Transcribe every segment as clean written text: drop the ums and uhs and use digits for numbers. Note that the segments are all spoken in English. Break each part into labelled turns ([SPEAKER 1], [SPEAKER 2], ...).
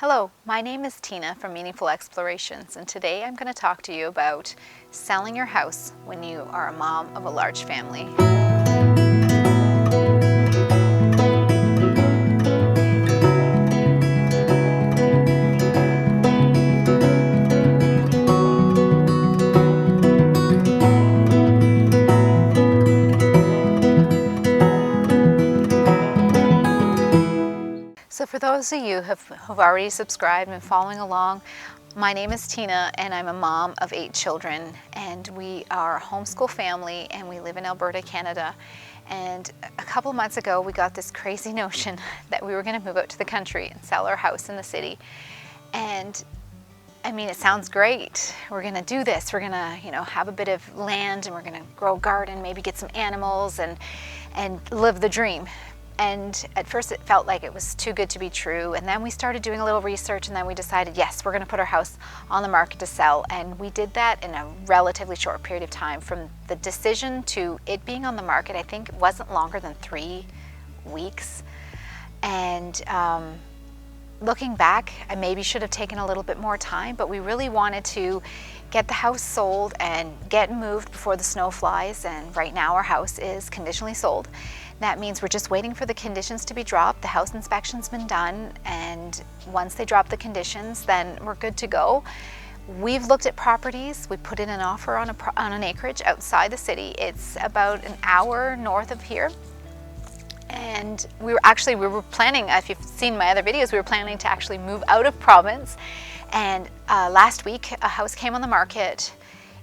[SPEAKER 1] Hello, my name is Tina from Meaningful Explorations, and today I'm going to talk to you about selling your house when you are a mom of a large family. So for those of you who've already subscribed and following along, my name is Tina and I'm a mom of 8 children, and we are a homeschool family and we live in Alberta, Canada. And a couple months ago we got this crazy notion that we were going to move out to the country and sell our house in the city. And I mean, it sounds great. We're going to do this. We're going to, have a bit of land and we're going to grow a garden, maybe get some animals and live the dream. And at first it felt like it was too good to be true, and then we started doing a little research, and then we decided, yes, we're going to put our house on the market to sell. And we did that in a relatively short period of time. From the decision to it being on the market, I think it wasn't longer than 3 weeks. And looking back, I maybe should have taken a little bit more time, but we really wanted to get the house sold and get moved before the snow flies. And right now our house is conditionally sold. That means we're just waiting for the conditions to be dropped. The house inspection's been done, and once they drop the conditions, then we're good to go. We've looked at properties. We put in an offer on an acreage outside the city. It's about an hour north of here. And we were planning, if you've seen my other videos, we were planning to actually move out of province. And last week a house came on the market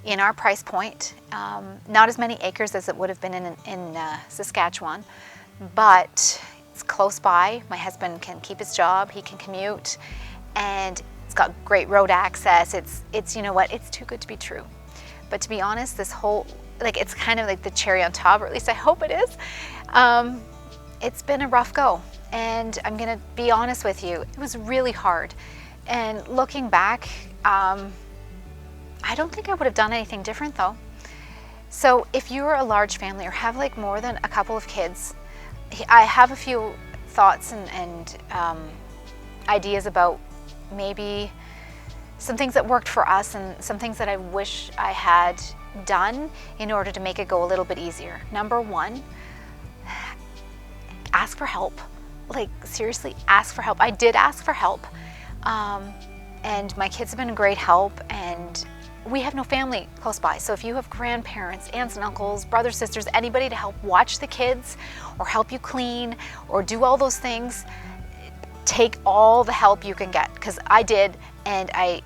[SPEAKER 1] in our price point. Not as many acres as it would have been in Saskatchewan, but it's close by. My husband can keep his job, he can commute, and it's got great road access. It's you know what, it's too good to be true. But to be honest, this whole, it's kind of like the cherry on top, or at least I hope it is. It's been a rough go, and I'm gonna be honest with you, it was really hard. And looking back, I don't think I would have done anything different though. So if you're a large family or have more than a couple of kids, I have a few thoughts and ideas about maybe some things that worked for us and some things that I wish I had done in order to make it go a little bit easier. Number one, ask for help. Seriously, ask for help. I did ask for help, and my kids have been a great help, and we have no family close by. So if you have grandparents, aunts and uncles, brothers, sisters, anybody to help watch the kids or help you clean or do all those things, take all the help you can get, because I did, and I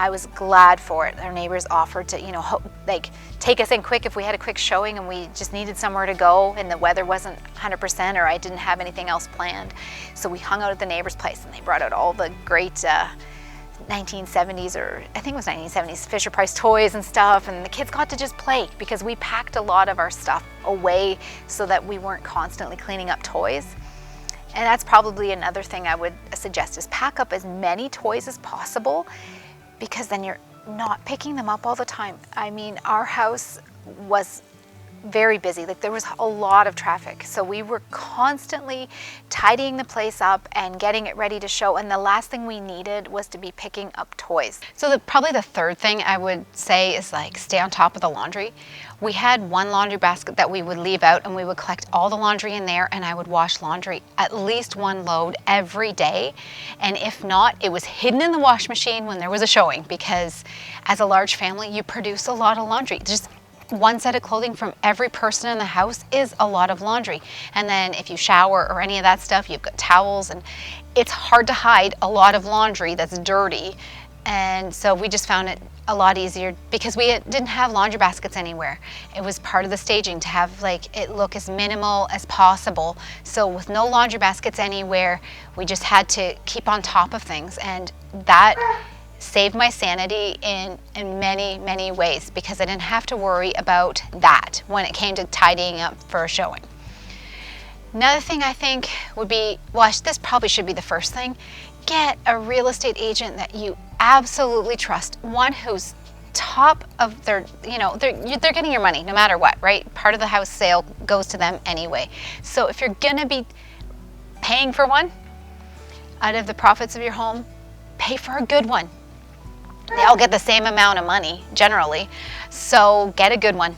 [SPEAKER 1] was glad for it. Our neighbors offered to, take us in quick if we had a quick showing and we just needed somewhere to go and the weather wasn't 100% or I didn't have anything else planned. So we hung out at the neighbor's place and they brought out all the great 1970s, or I think it was 1970s, Fisher-Price toys and stuff, and the kids got to just play because we packed a lot of our stuff away so that we weren't constantly cleaning up toys. And that's probably another thing I would suggest, is pack up as many toys as possible, because then you're not picking them up all the time. I mean, our house was very busy. There was a lot of traffic. So we were constantly tidying the place up and getting it ready to show. And the last thing we needed was to be picking up toys. So probably the third thing I would say is stay on top of the laundry. We had one laundry basket that we would leave out, and we would collect all the laundry in there, and I would wash laundry at least one load every day. And if not, it was hidden in the wash machine when there was a showing, because as a large family, you produce a lot of laundry. Just one set of clothing from every person in the house is a lot of laundry. And then if you shower or any of that stuff, you've got towels, and it's hard to hide a lot of laundry that's dirty. And so we just found it a lot easier because we didn't have laundry baskets anywhere. It was part of the staging to have it look as minimal as possible. So with no laundry baskets anywhere, we just had to keep on top of things, and that saved my sanity in many, many ways, because I didn't have to worry about that when it came to tidying up for a showing. Another thing I think would be, this probably should be the first thing, get a real estate agent that you absolutely trust, one who's top of their, they're getting your money no matter what, right? Part of the house sale goes to them anyway. So if you're gonna be paying for one out of the profits of your home, pay for a good one. They all get the same amount of money generally, so get a good one.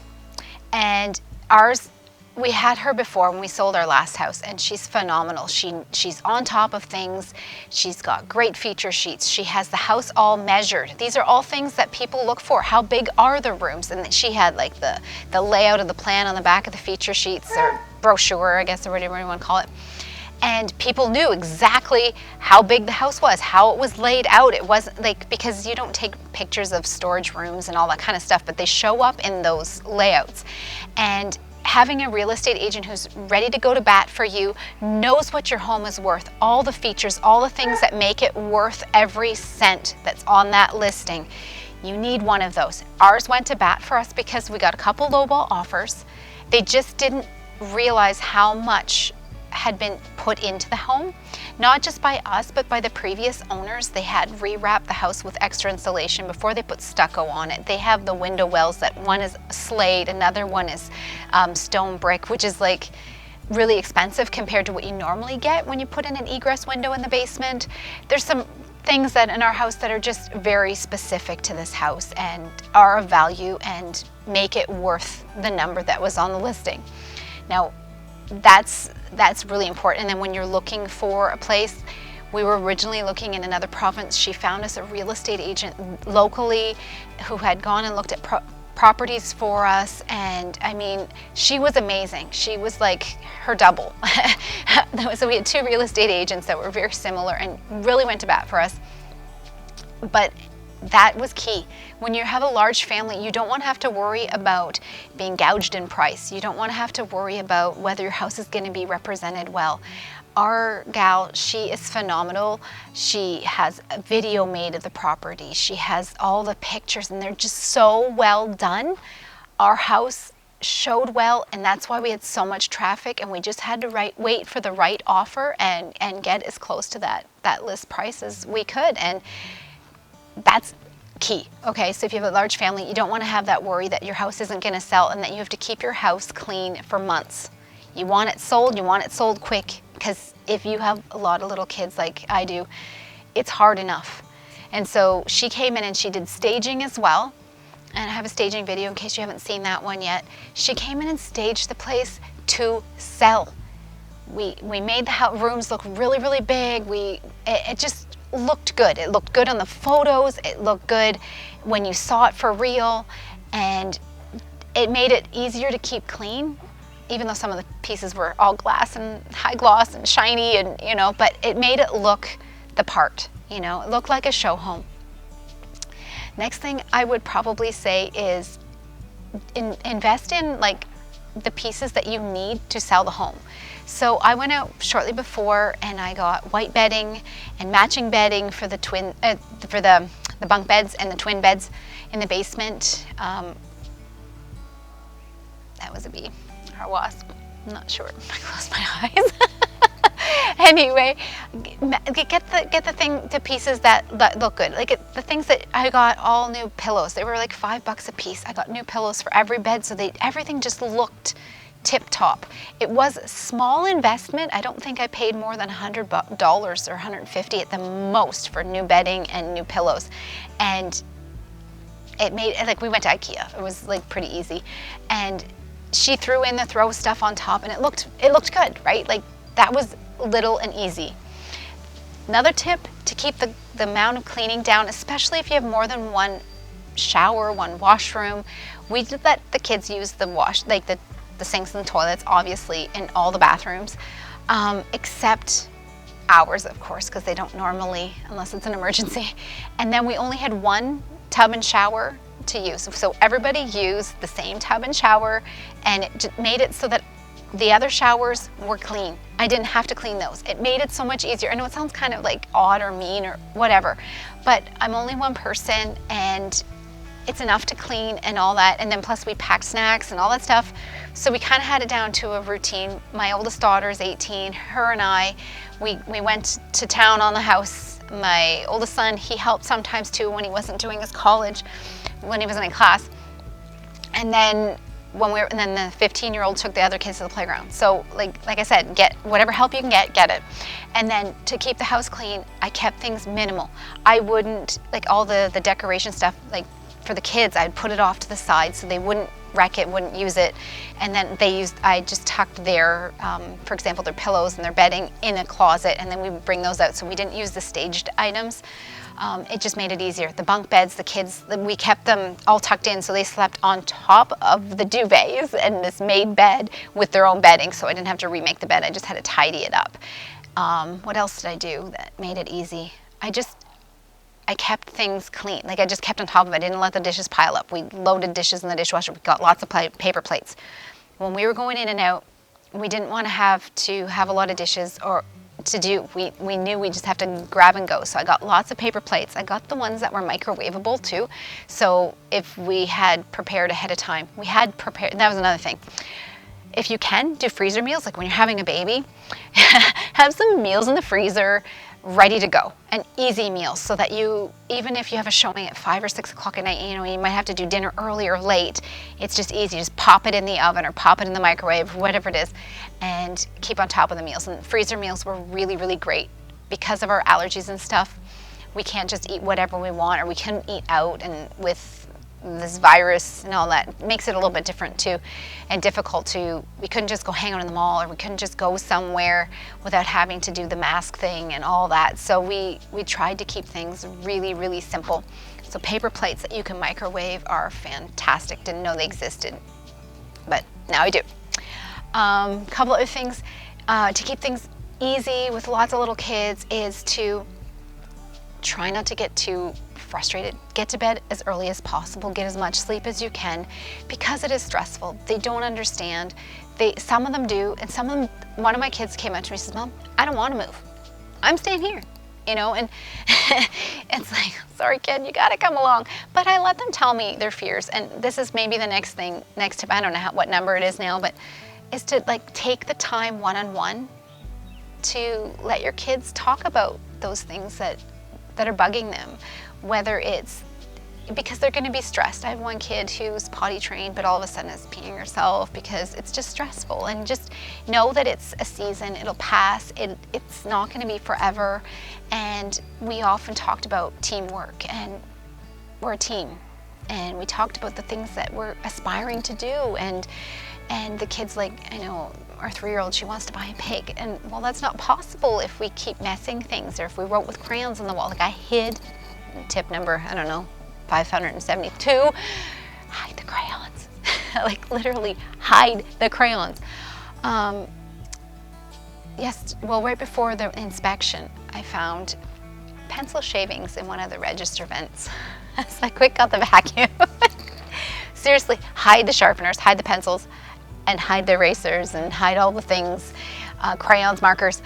[SPEAKER 1] And ours, we had her before when we sold our last house, and she's phenomenal. She's on top of things. She's got great feature sheets. She has the house all measured. These are all things that people look for. How big are the rooms? And she had like the layout of the plan on the back of the feature sheets, or brochure, I guess, or whatever you want to call it. And people knew exactly how big the house was, how it was laid out. It wasn't like, because you don't take pictures of storage rooms and all that kind of stuff, but they show up in those layouts. And having a real estate agent who's ready to go to bat for you, knows what your home is worth, all the features, all the things that make it worth every cent that's on that listing. You need one of those. Ours went to bat for us because we got a couple lowball offers. They just didn't realize how much had been put into the home, not just by us, but by the previous owners. They had rewrapped the house with extra insulation before they put stucco on it. They have the window wells that one is slate, another one is stone brick, which is like really expensive compared to what you normally get when you put in an egress window in the basement. There's some things that in our house that are just very specific to this house and are of value and make it worth the number that was on the listing. Now, that's really important. And then when you're looking for a place, we were originally looking in another province. She found us a real estate agent locally who had gone and looked at properties for us, and I mean, she was amazing. She was like her double. So we had two real estate agents that were very similar and really went to bat for us. But that was key. When you have a large family, you don't want to have to worry about being gouged in price. You don't want to have to worry about whether your house is going to be represented well. Our gal, she is phenomenal. She has a video made of the property. She has all the pictures, and they're just so well done. Our house showed well, and that's why we had so much traffic, and we just had to wait for the right offer and get as close to that list price as we could. And that's key. Okay, so if you have a large family, you don't want to have that worry that your house isn't going to sell and that you have to keep your house clean for months. You want it sold quick, because if you have a lot of little kids like I do, it's hard enough. And so she came in and she did staging as well. And I have a staging video in case you haven't seen that one yet. She came in and staged the place to sell. We made the rooms look really, really big. It just looked good. It looked good on the photos. It looked good when you saw it for real, and it made it easier to keep clean, even though some of the pieces were all glass and high gloss and shiny, and but it made it look the part. It looked like a show home. Next thing I would probably say is invest in like the pieces that you need to sell the home. So I went out shortly before and I got white bedding and matching bedding for the the bunk beds and the twin beds in the basement. That was a bee or a wasp. I'm not sure. I closed my eyes. Anyway, get the pieces that look good. Like the things that I got, all new pillows. They were like $5 a piece. I got new pillows for every bed, so everything just looked tip-top. It was a small investment. I don't think I paid more than $100 or $150 at the most for new bedding and new pillows. And it made, like, we went to IKEA. It was like pretty easy. And she threw in the throw stuff on top, and it looked good, right? Like that was little and easy. Another tip to keep the amount of cleaning down, especially if you have more than one shower, one washroom. We did let the kids use the sinks and the toilets, obviously, in all the bathrooms, except ours, of course, because they don't normally, unless it's an emergency. And then we only had one tub and shower to use. So everybody used the same tub and shower, and it made it so that the other showers were clean. I didn't have to clean those. It made it so much easier. I know it sounds kind of like odd or mean or whatever, but I'm only one person and it's enough to clean and all that. And then plus we packed snacks and all that stuff. So we kind of had it down to a routine. My oldest daughter is 18. Her and I, we went to town on the house. My oldest son, he helped sometimes too when he wasn't doing his college, when he wasn't in class. And then and then the 15-year-old took the other kids to the playground. So like I said, get whatever help you can get it. And then to keep the house clean, I kept things minimal. I wouldn't, like all the decoration stuff, like for the kids, I'd put it off to the side so they wouldn't wreck it, wouldn't use it. And then I just tucked their, for example, their pillows and their bedding in a closet, and then we would bring those out. So we didn't use the staged items. It just made it easier. The bunk beds, the kids, we kept them all tucked in, so they slept on top of the duvets and this made bed with their own bedding, so I didn't have to remake the bed. I just had to tidy it up. What else did I do that made it easy? I kept things clean. Like I just kept on top of it. I didn't let the dishes pile up. We loaded dishes in the dishwasher. We got lots of paper plates. When we were going in and out, we didn't want to have a lot of dishes or to do. We knew we just have to grab and go. So I got lots of paper plates. I got the ones that were microwavable too. So if we had prepared ahead of time, that was another thing. If you can, do freezer meals, like when you're having a baby, have some meals in the freezer ready to go, and easy meals, so that even if you have a showing at 5 or 6 o'clock at night, you might have to do dinner early or late, it's just easy. Just pop it in the oven or pop it in the microwave, whatever it is, and keep on top of the meals. And freezer meals were really, really great because of our allergies and stuff. We can't just eat whatever we want, or we couldn't eat out, and with this virus and all that, it makes it a little bit different too, and difficult to, we couldn't just go hang out in the mall, or we couldn't just go somewhere without having to do the mask thing and all that. So we tried to keep things really, really simple. So paper plates that you can microwave are fantastic. Didn't know they existed, but now I do. Couple other things to keep things easy with lots of little kids is to try not to get too frustrated. Get to bed as early as possible. Get as much sleep as you can, because it is stressful. They don't understand. Some of them do, and some of them, one of my kids came up to me and says, "Mom, I don't want to move. I'm staying here." And it's like, sorry kid, you gotta come along. But I let them tell me their fears, and this is maybe the next tip, I don't know what number it is now, but is to take the time one-on-one to let your kids talk about those things that are bugging them, whether it's because they're going to be stressed. I have one kid who's potty trained, but all of a sudden is peeing herself because it's just stressful. And just know that it's a season, it'll pass, it's not going to be forever. And we often talked about teamwork, and we're a team. And we talked about the things that we're aspiring to do. And the kid's like, I know, our 3-year-old, she wants to buy a pig. And well, that's not possible if we keep messing things, or if we wrote with crayons on the wall. Like I hid, tip number, I don't know, 572, hide the crayons. Like literally hide the crayons. Yes, well, right before the inspection, I found pencil shavings in one of the register vents. So I quick got the vacuum. Seriously, hide the sharpeners, hide the pencils, and hide the erasers, and hide all the things, crayons, markers.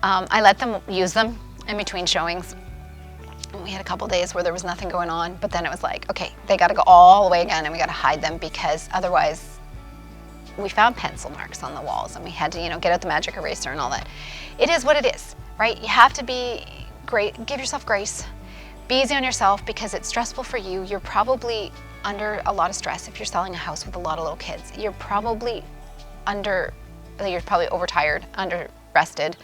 [SPEAKER 1] I let them use them in between showings. We had a couple days where there was nothing going on, but then it was like, okay, they got to go all the way again, and we got to hide them, because otherwise we found pencil marks on the walls, and we had to, get out the magic eraser and all that. It is what it is, right? You have to be great. Give yourself grace. Be easy on yourself, because it's stressful for you. You're probably under a lot of stress if you're selling a house with a lot of little kids. You're probably overtired, under rested.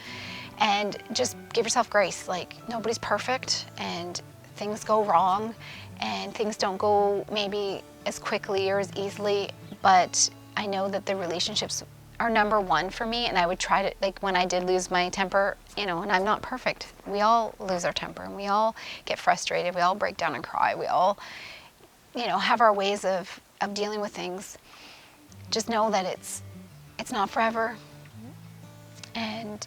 [SPEAKER 1] And just give yourself grace. Like, nobody's perfect, and things go wrong, and things don't go maybe as quickly or as easily, but I know that the relationships are number one for me, and I would try to, like when I did lose my temper, and I'm not perfect. We all lose our temper, and we all get frustrated. We all break down and cry. We all, have our ways of dealing with things. Just know that it's not forever, and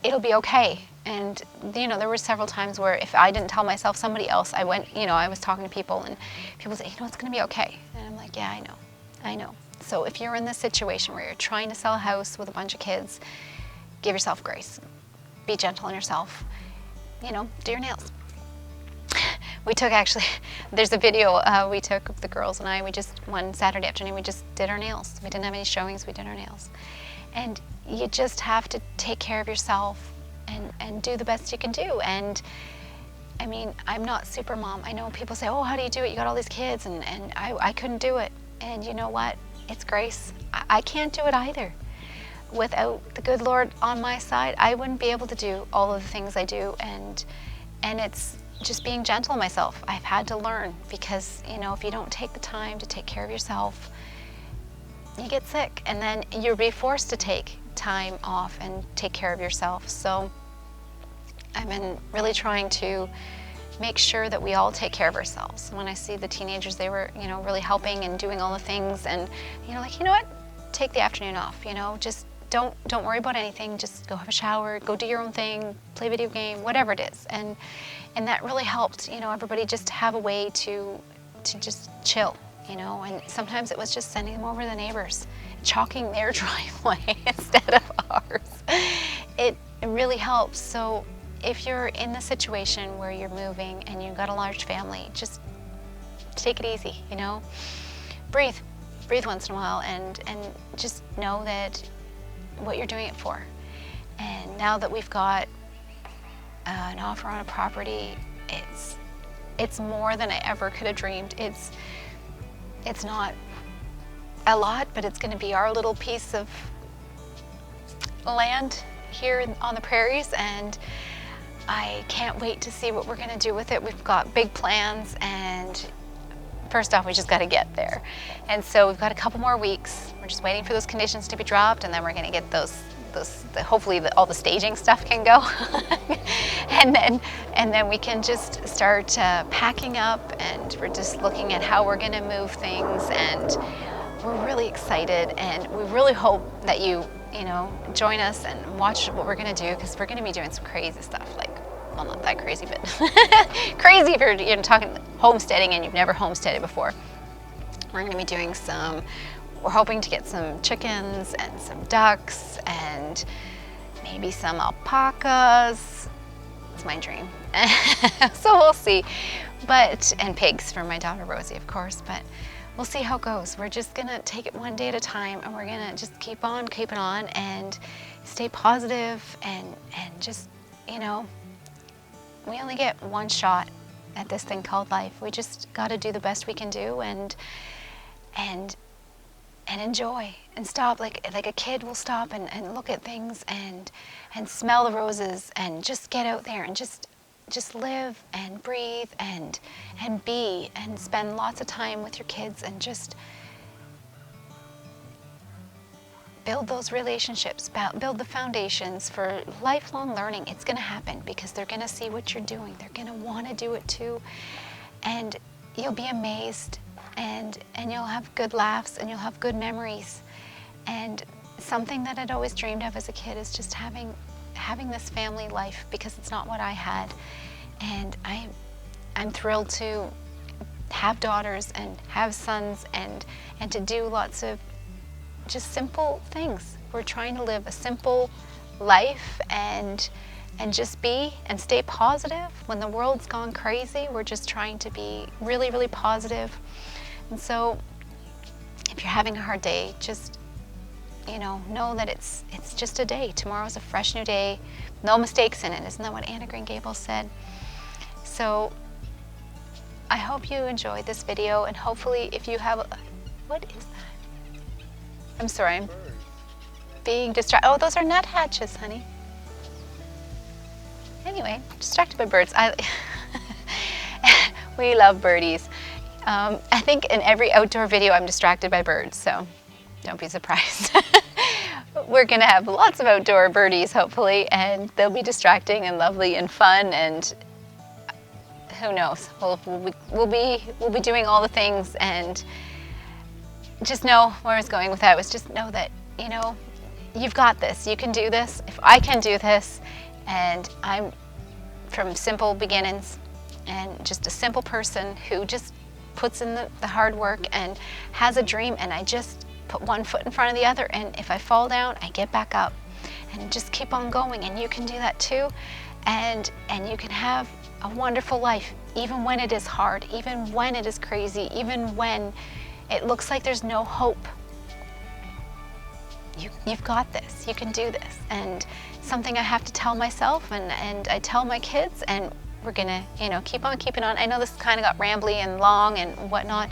[SPEAKER 1] it'll be okay. And there were several times where if I didn't tell myself, somebody else, I went, I was talking to people, and people say, it's gonna be okay. And I'm like, yeah, I know. So if you're in this situation where you're trying to sell a house with a bunch of kids, give yourself grace. Be gentle on yourself. Do your nails. We took, there's a video we took of the girls and I. One Saturday afternoon, we just did our nails. We didn't have any showings, we did our nails. And you just have to take care of yourself and do the best you can do. And I mean, I'm not super mom. I know people say, oh, how do you do it? You got all these kids, and I couldn't do it. And you know what? It's grace. I can't do it either. Without the good Lord on my side, I wouldn't be able to do all of the things I do. And it's just being gentle on myself. I've had to learn, because, you know, if you don't take the time to take care of yourself, you get sick, and then you'll be forced to take time off and take care of yourself. So I've been really trying to make sure that we all take care of ourselves. When I see the teenagers, they were, you know, really helping and doing all the things, and, you know, like, you know what, take the afternoon off, you know, just don't worry about anything, just go have a shower, go do your own thing, play a video game, whatever it is. And that really helped, you know, everybody just have a way to just chill, you know. And sometimes it was just sending them over to the neighbors, chalking their driveway instead of ours. It really helps. So if you're in the situation where you're moving and you've got a large family, just take it easy, you know. Breathe once in a while, and just know that what you're doing it for. And now that we've got an offer on a property, it's more than I ever could have dreamed. It's not a lot, but it's going to be our little piece of land here on the prairies, and I can't wait to see what we're going to do with it. We've got big plans, and first off, we just got to get there. And so we've got a couple more weeks. We're just waiting for those conditions to be dropped, and then we're going to get those hopefully all the staging stuff can go. and then we can just start packing up, and we're just looking at how we're going to move things, and we're really excited, and we really hope that you know, join us and watch what we're going to do, because we're going to be doing some crazy stuff. Like, well, not that crazy, but crazy if you're talking homesteading and you've never homesteaded before. We're going to be doing we're hoping to get some chickens and some ducks and maybe some alpacas. It's my dream. So we'll see. And pigs for my daughter Rosie, of course, but we'll see how it goes. We're just going to take it one day at a time, and we're going to just keep on keeping on and stay positive, and just, you know, we only get one shot at this thing called life. We just got to do the best we can do, and enjoy, and stop like a kid will stop and look at things and smell the roses, and just get out there and just live and breathe and be, and spend lots of time with your kids, and just build those relationships, build the foundations for lifelong learning. It's going to happen, because they're going to see what you're doing. They're going to want to do it too, and you'll be amazed, and you'll have good laughs, and you'll have good memories. And something that I'd always dreamed of as a kid is just having this family life, because it's not what I had. And I'm thrilled to have daughters and have sons, and to do lots of just simple things. We're trying to live a simple life, and just be and stay positive. When the world's gone crazy, we're just trying to be really, really positive. And so if you're having a hard day, just, you know that it's just a day. Tomorrow's a fresh new day, no mistakes in it. Isn't that what Anna Green Gables said? So I hope you enjoyed this video, and hopefully if you have what is that? I'm sorry, I'm being distracted. Oh, those are nuthatches, honey. Anyway, distracted by birds. We love birdies. I think in every outdoor video I'm distracted by birds, so don't be surprised. We're going to have lots of outdoor birdies, hopefully, and they'll be distracting and lovely and fun, and who knows, we'll be doing all the things. And just know where I was going with that was just know that, you know, you've got this. You can do this. If I can do this, and I'm from simple beginnings, and just a simple person who just puts in the hard work and has a dream, and I just put one foot in front of the other, and if I fall down, I get back up and just keep on going. And you can do that too, and you can have a wonderful life, even when it is hard, even when it is crazy, even when it looks like there's no hope. You've got this. You can do this. And something I have to tell myself, and I tell my kids, and we're gonna, you know, keep on keeping on. I know this kind of got rambly and long and whatnot.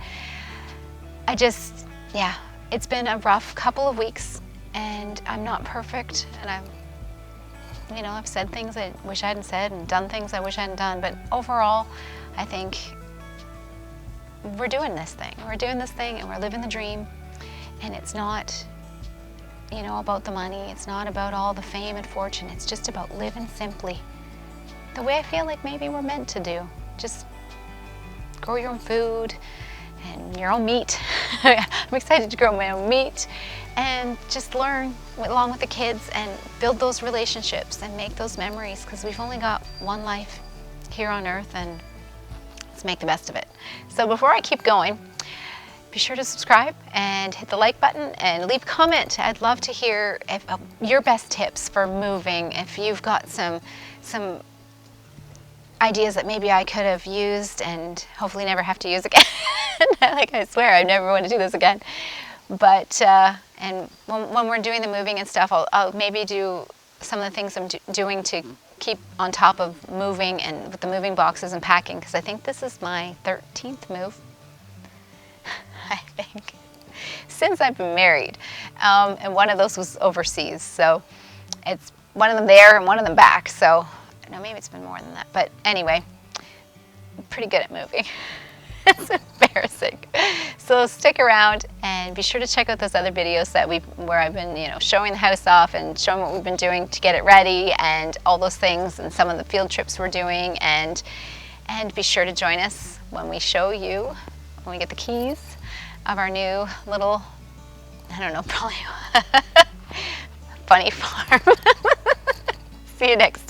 [SPEAKER 1] yeah, it's been a rough couple of weeks, and I'm not perfect, and I've said things I wish I hadn't said and done things I wish I hadn't done, but overall, I think we're doing this thing. We're doing this thing and we're living the dream, and it's not, about the money. It's not about all the fame and fortune. It's just about living simply the way I feel like maybe we're meant to do. Just grow your own food and your own meat. I'm excited to grow my own meat and just learn along with the kids and build those relationships and make those memories, because we've only got one life here on earth, and let's make the best of it. So before I keep going, be sure to subscribe and hit the like button and leave a comment. I'd love to hear your best tips for moving. If you've got some ideas that maybe I could have used and hopefully never have to use again. Like, I swear I never want to do this again. But and when we're doing the moving and stuff, I'll maybe do some of the things I'm doing to keep on top of moving and with the moving boxes and packing, because I think this is my 13th move. I think since I've been married, and one of those was overseas, so it's one of them there and one of them back. So no, maybe it's been more than that, but anyway, I'm pretty good at moving. It's embarrassing. So stick around and be sure to check out those other videos where I've been, showing the house off and showing what we've been doing to get it ready and all those things, and some of the field trips we're doing, and be sure to join us when we show you, when we get the keys of our new little, I don't know, probably funny farm. See you next time.